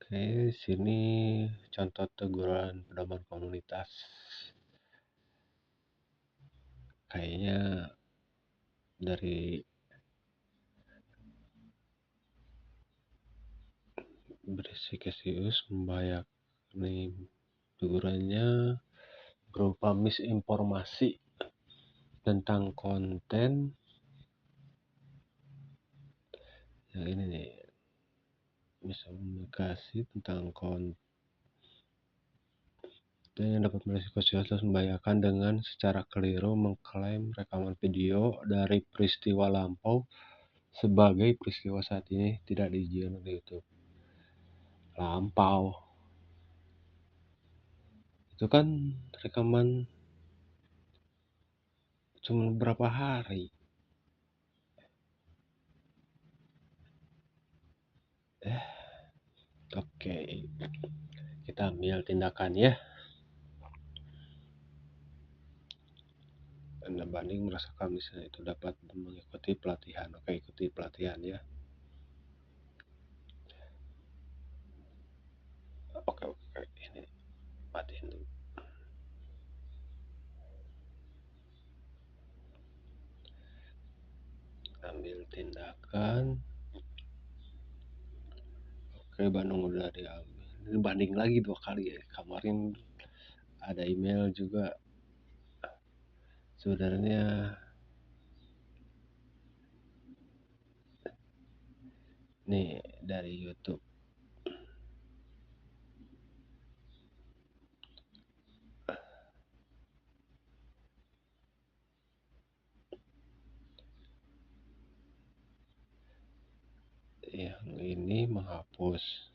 Oke, sini contoh teguran pedoman komunitas. Kayaknya dari bersikeras membahayakan nih, tegurannya berupa misinformasi tentang konten yang ini nih, miskomunikasi tentang konten yang dapat berisiko serius membahayakan dengan secara keliru mengklaim rekaman video dari peristiwa lampau sebagai peristiwa saat ini tidak diizinkan di YouTube. Lampau itu kan rekaman cuma beberapa hari. Oke, kita ambil tindakan ya. Anda banding merasakan misalnya itu dapat mengikuti pelatihan. Oke, ikuti pelatihan ya. Oke, ini matiin dulu. Ambil tindakan. Oke, Bandung udah diambil. Ini banding lagi 2 kali ya. Kemarin ada email juga. Sebenarnya nih dari YouTube. Yang ini menghapus.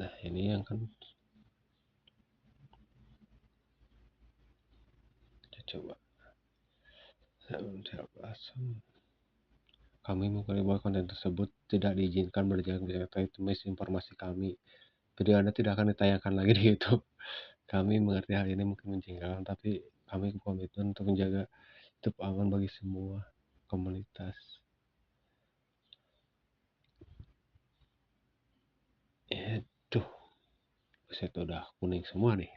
Nah, ini yang kan kita coba. Kami mengklaim bahwa konten tersebut tidak diizinkan berjalan itu misinformasi kami. Video Anda tidak akan ditayangkan lagi di YouTube. Kami mengerti hal ini mungkin menjengkelkan, tapi kami komitmen untuk menjaga YouTube aman bagi semua komunitas. Itu buset, udah kuning semua nih.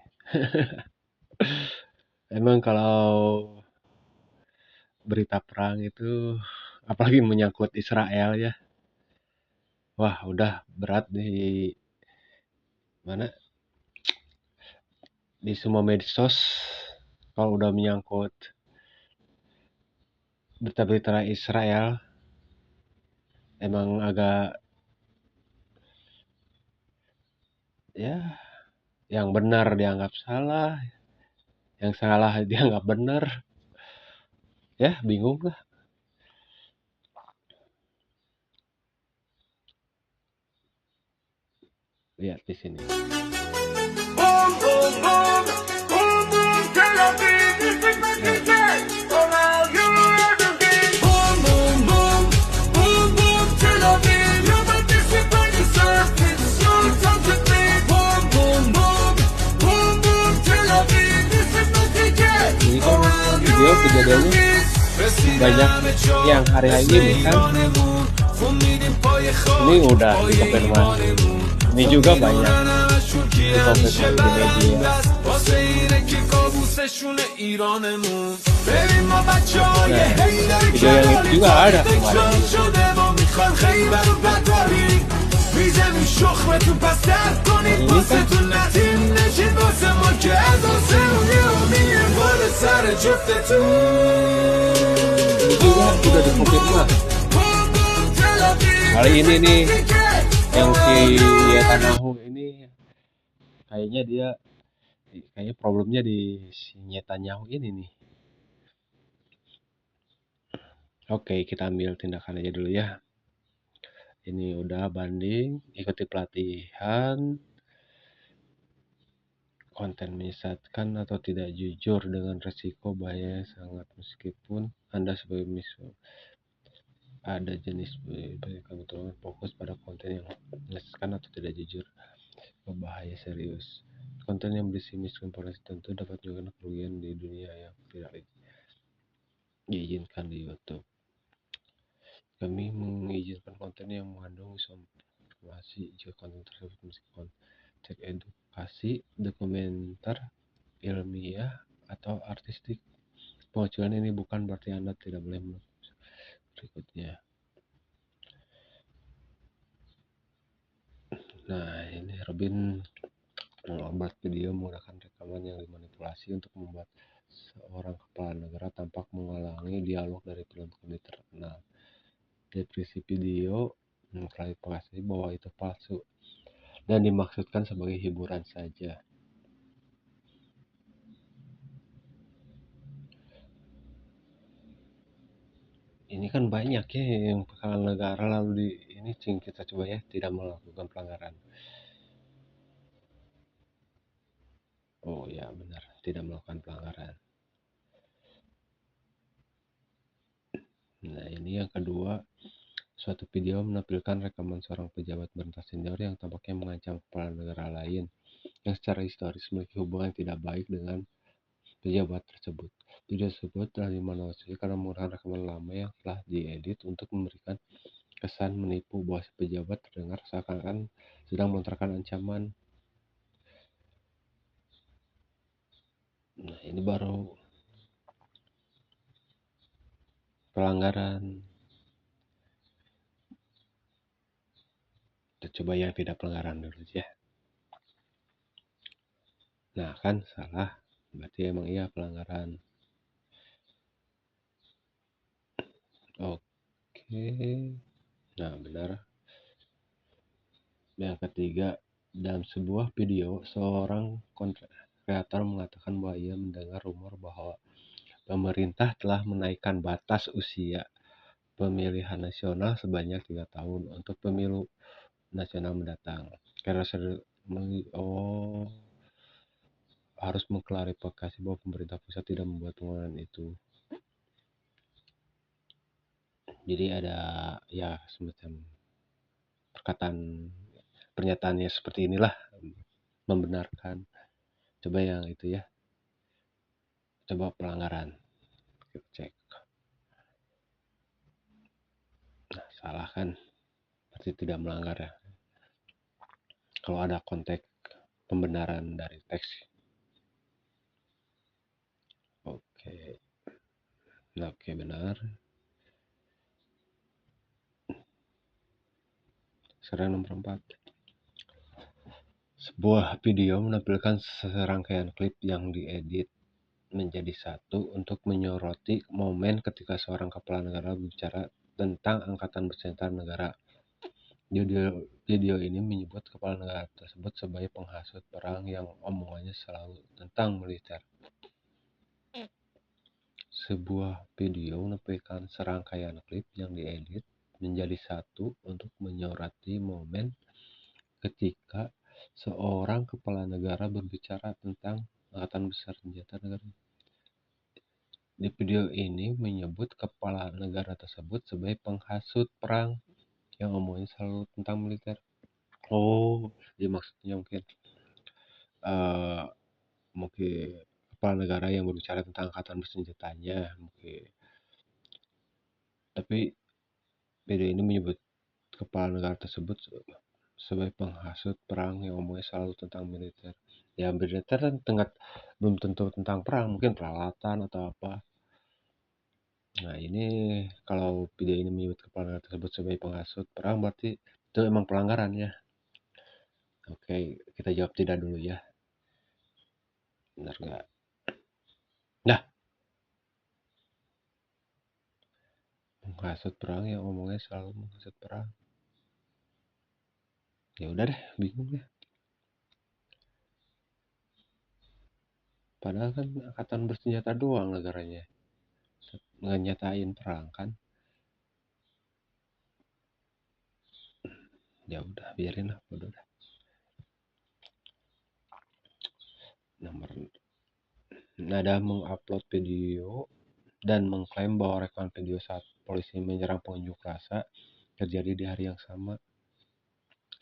Emang kalau berita perang itu apalagi menyangkut Israel ya, wah udah berat di mana, di semua medsos. Kalau udah menyangkut berita-berita Israel emang agak ya, yang benar dianggap salah, yang salah dianggap benar. Ya, bingung lah. Lihat di sini. Ini kan video kejadiannya banyak yang hari-hari ini kan. Ini udah dikonfirmasi. Ini juga banyak dikonfirmasi di media. Nah, video yang itu juga ada kemarin. Ini kan ini juga sudah dikonfirmasi. Kali ini nih yang si Netanyahu ini kayaknya problemnya di si Netanyahu ini nih. Oke, kita ambil tindakan aja dulu ya. Ini udah banding, ikuti pelatihan, konten menyesatkan atau tidak jujur dengan resiko bahaya sangat meskipun Anda sebagai ada jenis kami tolong fokus pada konten yang menyesatkan atau tidak jujur berbahaya serius. Konten yang berisi misinformasi tentu dapat menyebabkan kerugian di dunia yang tidak diizinkan di YouTube. Kami mengizinkan konten yang mengandung manipulasi jika konten tersebut mengisi konteks edukasi, dokumenter, ilmiah, atau artistik. Pengecualian ini bukan berarti Anda tidak boleh melakukan berikutnya. Nah, ini Robin membuat video menggunakan rekaman yang dimanipulasi untuk membuat seorang kepala negara tampak menghalangi dialog dari film komedi terkenal. Deskripsi video mengklarifikasi bahwa itu palsu dan dimaksudkan sebagai hiburan saja. Ini kan banyak ya yang kepala negara lalu di ini kita coba ya tidak melakukan pelanggaran. Oh ya benar, tidak melakukan pelanggaran. Nah ini yang kedua, suatu video menampilkan rekaman seorang pejabat pemerintah senior yang tampaknya mengancam kepala negara lain yang secara historis memiliki hubungan tidak baik dengan pejabat tersebut. Video tersebut telah dimanipulasi karena menggunakan rekaman lama yang telah diedit untuk memberikan kesan menipu bahwa si pejabat terdengar seakan-akan sedang melontarkan ancaman. Nah, ini baru pelanggaran. Kita coba yang tidak pelanggaran dulu ya. Nah, kan salah. Berarti emang iya pelanggaran. Oke. Nah, benar. Yang ketiga, dalam sebuah video, seorang kreator mengatakan bahwa ia mendengar rumor bahwa pemerintah telah menaikkan batas usia pemilihan nasional sebanyak 3 tahun untuk pemilu nasional mendatang. Karena harus mengklarifikasi bahwa pemerintah pusat tidak membuat pengumuman itu. Jadi ada ya semacam pernyataannya seperti inilah, membenarkan. Coba yang itu ya. Coba pelanggaran. Kita cek. Nah, salah kan? Berarti tidak melanggar ya. Kalau ada konteks pembenaran dari teks. Oke. Nah, oke benar. Sekarang nomor 4. Sebuah video menampilkan serangkaian klip yang diedit menjadi satu untuk menyoroti momen ketika seorang kepala negara berbicara tentang angkatan bersenjata negara. Video ini menyebut kepala negara tersebut sebagai penghasut perang yang omongannya selalu tentang militer. Sebuah video menampilkan serangkaian klip yang diedit menjadi satu untuk menyoroti momen ketika seorang kepala negara berbicara tentang angkatan bersenjata negara. Di video ini menyebut kepala negara tersebut sebagai penghasut perang yang omongannya selalu tentang militer. Oh, jadi maksudnya uh, mungkin kepala negara yang berbicara tentang angkatan bersenjatanya mungkin. Tapi video ini menyebut kepala negara tersebut sebagai penghasut perang yang omongnya selalu tentang militer. Ya militer kan belum tentu tentang perang, mungkin peralatan atau apa. Nah ini kalau video ini menyebut kepala negara tersebut sebagai penghasut perang berarti itu emang pelanggaran ya. Oke, kita jawab tidak dulu ya. Benar nggak? Nah, menghasut perang yang omongnya selalu menghasut perang. Ya udah deh, bingung ya. Padahal kan angkatan bersenjata doang negaranya. Nggak nyatain perang kan. Ya udah, biarin lah, bodoh dah. Nomor Nada mengupload video dan mengklaim bahwa rekaman video saat polisi menyerang pengunjuk rasa terjadi di hari yang sama.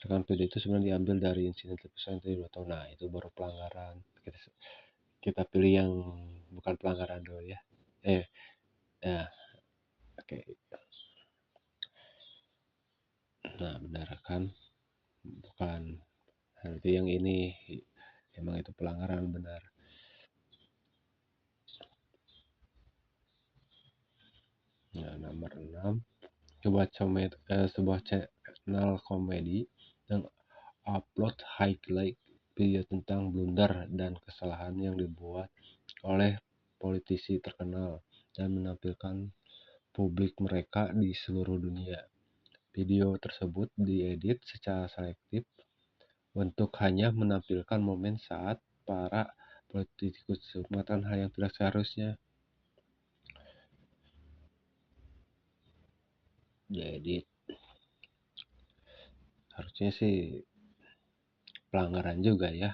Rekaman video itu sebenarnya diambil dari insiden terbesar yang tadi 2 tahun. Nah, itu baru pelanggaran. Kita pilih yang bukan pelanggaran dulu ya. Nah, oke. Nah, benar kan? bukan berarti yang ini emang itu pelanggaran benar. Nah, nomor 6, coba sebuah channel komedi yang upload highlight video tentang blunder dan kesalahan yang dibuat oleh politisi terkenal dan menampilkan publik mereka di seluruh dunia. Video tersebut diedit secara selektif untuk hanya menampilkan momen saat para politikus melakukan hal yang tidak seharusnya. Diedit harusnya sih pelanggaran juga ya.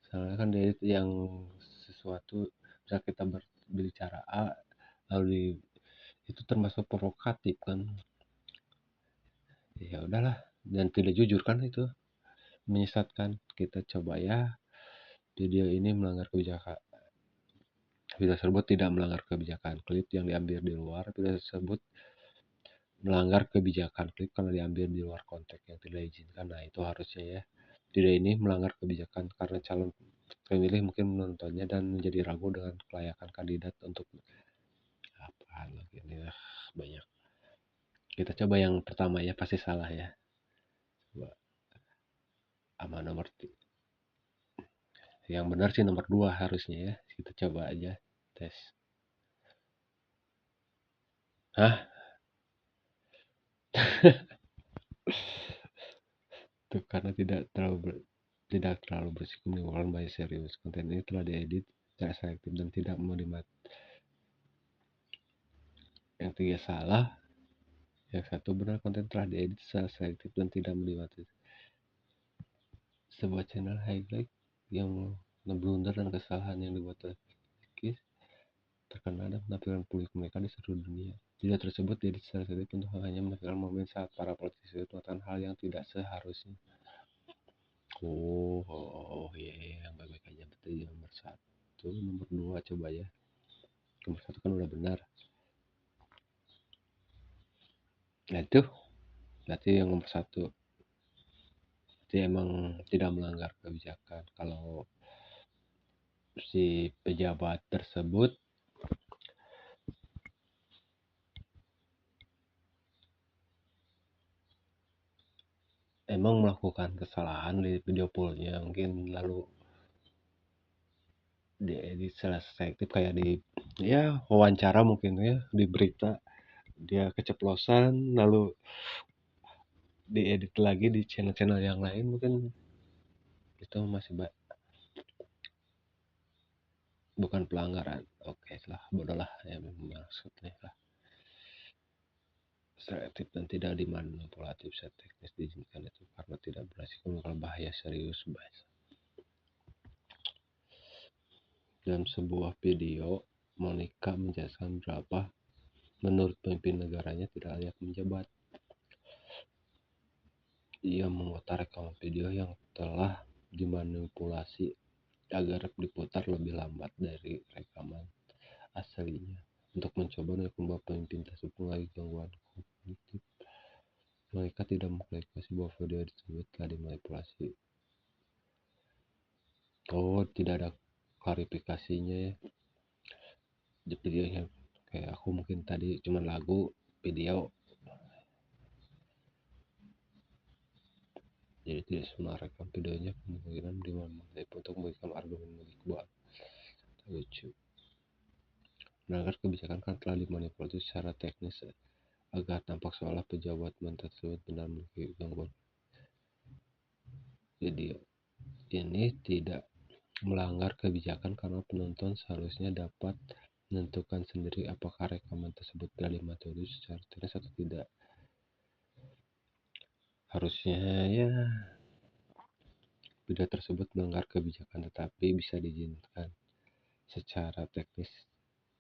Soalnya kan diedit yang sesuatu bisa kita berbicara A lalu itu termasuk provokatif kan. Ya udahlah, dan tidak jujur kan itu, menyesatkan. Kita coba ya, video ini melanggar kebijakan. Video tersebut tidak melanggar kebijakan. Klip yang diambil di luar video tersebut melanggar kebijakan. Klip karena diambil di luar konteks yang tidak diizinkan. Nah, itu harusnya ya. Video ini melanggar kebijakan karena calon pemilih mungkin menontonnya dan menjadi ragu dengan kelayakan kandidat untuk apa lagi ini banyak. Kita coba yang pertama ya, pasti salah ya. Coba sama nomor yang benar sih nomor 2 harusnya ya. Kita coba aja tes. Hah? Itu karena tidak terlalu berisiko menimbulkan bias serius. Konten ini telah diedit secara selektif dan tidak melibat. Yang 3 salah. Yang 1 benar, konten telah diedit secara selektif dan tidak melibatkan sebuah channel highlight yang ngeblunder dan kesalahan yang dibuat oleh Kis terkenal dan menampilkan publik mereka di seluruh dunia. Video tersebut diedit secara selektif untuk hanya menampilkan momen saat para politisi melakukan hal yang tidak seharusnya. Oh iya, yang baik-baik aja. Berarti nomor 1, nomor 2 coba ya. Nomor 1 kan udah benar. Nah itu berarti yang nomor 1 berarti emang tidak melanggar kebijakan. Kalau si pejabat tersebut emang melakukan kesalahan di video poolnya, mungkin lalu diedit secara selektif kayak di ya wawancara mungkin ya, di berita dia keceplosan lalu diedit lagi di channel-channel yang lain, mungkin itu masih bukan pelanggaran. Oke lah, bodoh lah ya, maksudnya lah selektif dan tidak dimanipulatif saat teknis diizinkan itu karena tidak beresiko menimbulkan bahaya serius. Dalam sebuah video, Monica menjelaskan berapa menurut pemimpin negaranya tidak layak menjabat. Ia memutar rekaman video yang telah dimanipulasi agar diputar lebih lambat dari rekaman aslinya untuk mencoba membuat pemimpin tersebut mengalami gangguan kognitif. Mereka tidak mengklarifikasi bahwa video tersebut telah dimanipulasi. Oh, tidak ada klarifikasinya ya di videonya. Kayak aku mungkin tadi cuma lagu, video, jadi tidak semua rekam videonya kemungkinan dimanipulasi untuk memberikan argumen bagi kedua. Lucu. Melanggar kebijakan kan telah dimanipulasi secara teknis agar tampak seolah pejabat tersebut benar memiliki gangguan. Jadi ini tidak melanggar kebijakan karena penonton seharusnya dapat menentukan sendiri apakah rekaman tersebut telah dimanipulasi secara teknis atau tidak. Harusnya ya video tersebut melanggar kebijakan tetapi bisa diizinkan secara teknis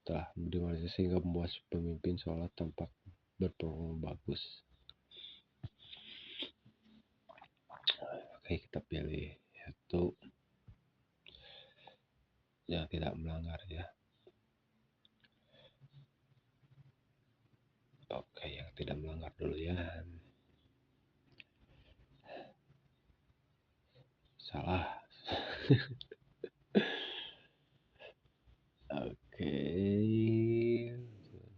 telah dimanipulasi sehingga membuat pemimpin seolah tampak berpeluang bagus. Oke, kita pilih itu yang tidak melanggar ya. Oke, yang tidak melanggar dulu ya. salah. Oke,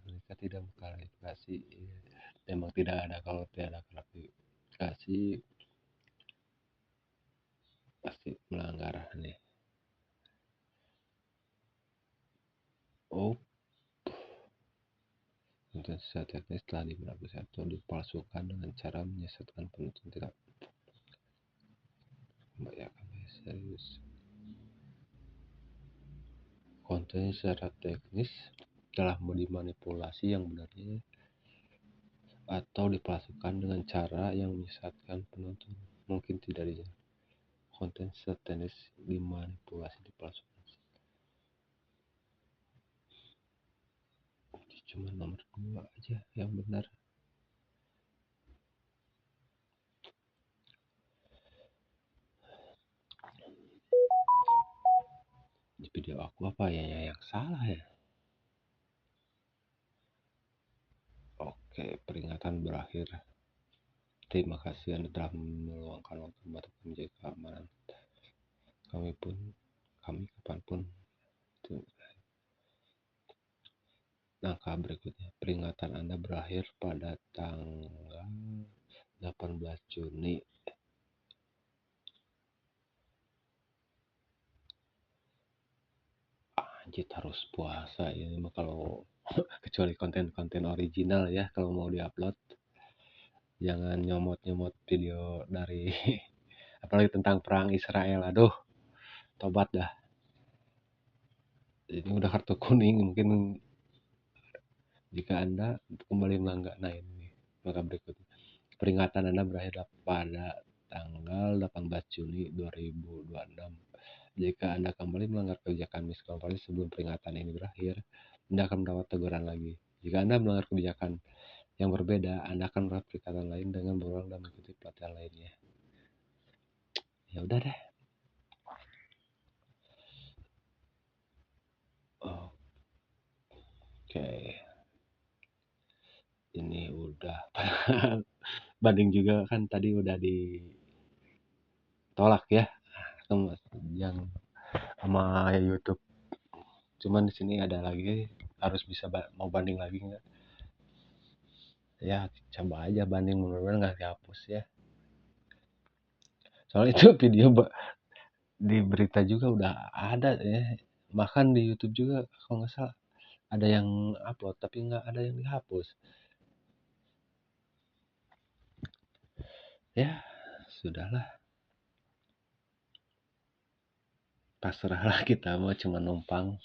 mereka tidak mengklarifikasi. Memang tidak ada, kalau tidak ada klarifikasi pasti melanggar nih. Oh, konten secara teknis telah dimanipulasi atau dipalsukan dengan cara menyesatkan penonton tidak membayangkan serius. Konten secara teknis telah dimanipulasi yang benarnya atau dipalsukan dengan cara yang menyesatkan penonton. Mungkin tidak dia. Konten secara teknis dimanipulasi, dipalsukan. Cuma nomor 2 aja yang benar. Di video aku apa ya yang salah ya? Oke, peringatan berakhir. Terima kasih Anda telah meluangkan waktu untuk menjaga keamanan kami kapanpun. Langkah berikutnya, peringatan Anda berakhir pada tanggal 18 Juni. Anjir, harus puasa ini mah kalau kecuali konten-konten original ya, kalau mau diupload jangan nyomot-nyomot video dari apalagi tentang perang Israel. Aduh, tobat dah. Ini udah kartu kuning, mungkin jika Anda kembali melanggar. Nah ini maka berikutnya, peringatan Anda berakhir pada tanggal 18 Juni 2026. Jika Anda kembali melanggar kebijakan miskontrol sebelum peringatan ini berakhir, Anda akan mendapat teguran lagi. Jika Anda melanggar kebijakan yang berbeda, Anda akan mendapat peringatan lain dengan berulang dan mengikuti pelatihan lainnya. Ya udah deh. Oke. Ini udah banding juga kan tadi udah ditolak ya. Yang sama YouTube. Cuman di sini ada lagi, harus bisa mau banding lagi nggak? Ya coba aja banding, mudah-mudahan nggak dihapus ya. Soalnya itu video di berita juga udah ada ya. Bahkan di YouTube juga kalau nggak salah ada yang upload tapi nggak ada yang dihapus. Ya sudahlah, pasrahlah, kita mau cuma numpang.